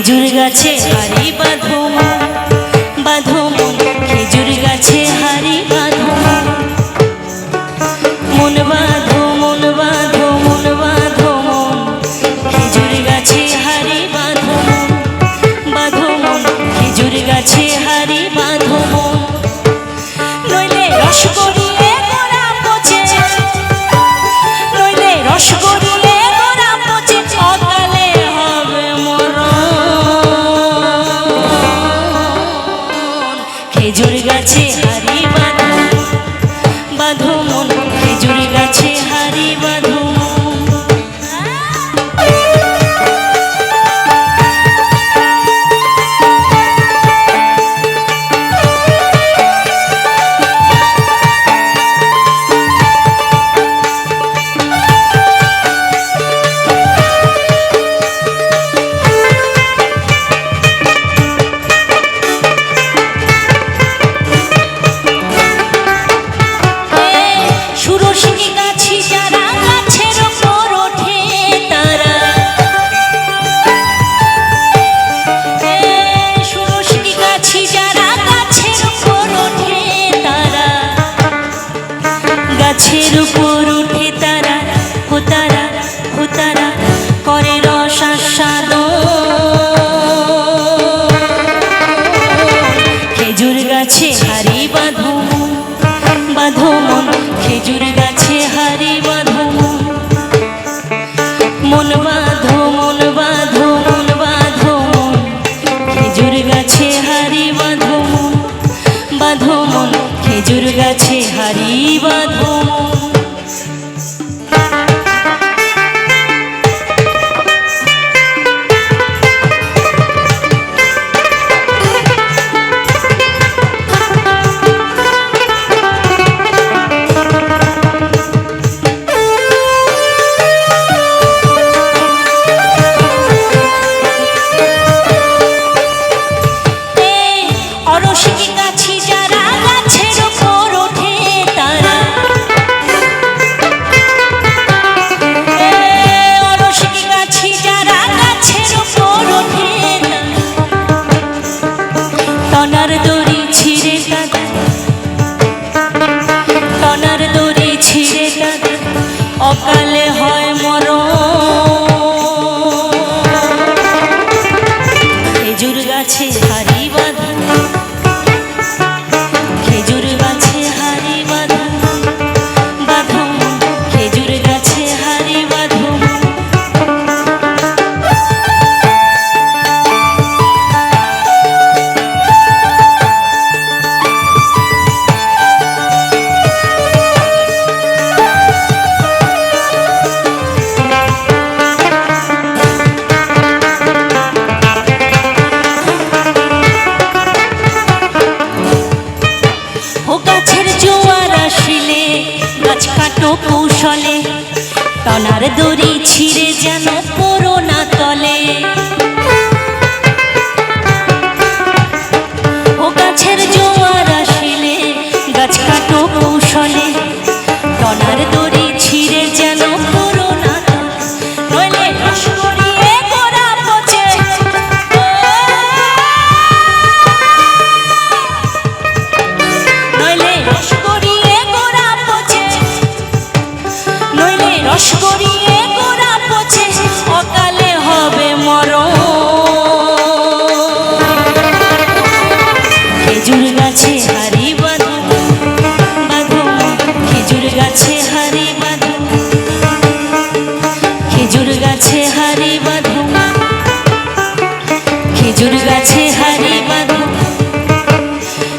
খেজুর গাছে হারি বাঁধো মন, খেজুর গাছে হারি বাঁধো মন, বাঁধো মন, বাঁধো মন, বাঁধো মন, খেজুর গাছে হারি বাঁধো মন, খেজুর গাছে হারি বাঁধো মন, নইলে রস গড়িয়ে গোড়া পচে, নইলে রস গড়িয়ে গোড়া পচে, অকালে হবে মরণ। খেজুর গাছে হারি বাঁধো মন, খেজুর গাছে হারি বাঁধো মন। গাছের উপর উঠে তারা, হো তারা, হো তারা করে রস আস্বাদন। খেজুর গাছে হারি বাঁধো মন, খেজুর গাছে হারি বাঁধো মন, বাঁধো মন, বাঁধো মন, বাঁধো মন, খেজুর গাছে হারি বাঁধো মন, খেজুর গাছে হারি বাঁধো মন। অকালে হয় মরণ। খেজুর গাছে হারি বাঁধো, খেজুর গাছে হারি বাঁধো, খেজুর গাছে হারি বাঁধো। কৌশলে টনার দড়ি ছিঁড়ে যেন পড়ো না তলে, ও গাছের জোয়ার আসিলে গাছ কাটো কৌশলে, টনার দড়ি ছিঁড়ে যেন পড়ো না তলে, নইলে রস গড়িয়ে গোড়া পচে, নইলে রস গড়িয়ে গোড়া পচে, নইলে রস গড়িয়ে গোড়া পচে, অকালে হবে মরণ। খেজুর গাছে হারি বাঁধো, খেজুর গাছে হারি বাঁধো, খেজুর গাছে হারি বাঁধো, খেজুর গাছে হারি বাঁধো,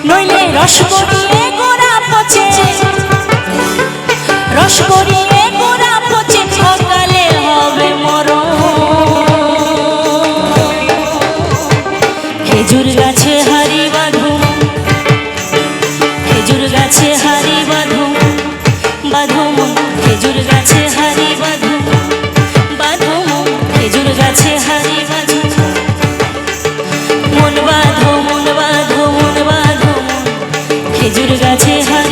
নইলে রস গড়িয়ে গোড়া পচে, রস গড়িয়ে গোড়া পচে, অকালে হবে মরণ। খেজুর গাছে হারি বাঁধো, খেজুর গাছে হারি বাঁধো মন, খেজুর গাছে হারি বাঁধো মন, খেজুর গাছে হারি বাঁধো মন, বাঁধো মন, বাঁধো মন, বাঁধো মন, খেজুর গাছে হারি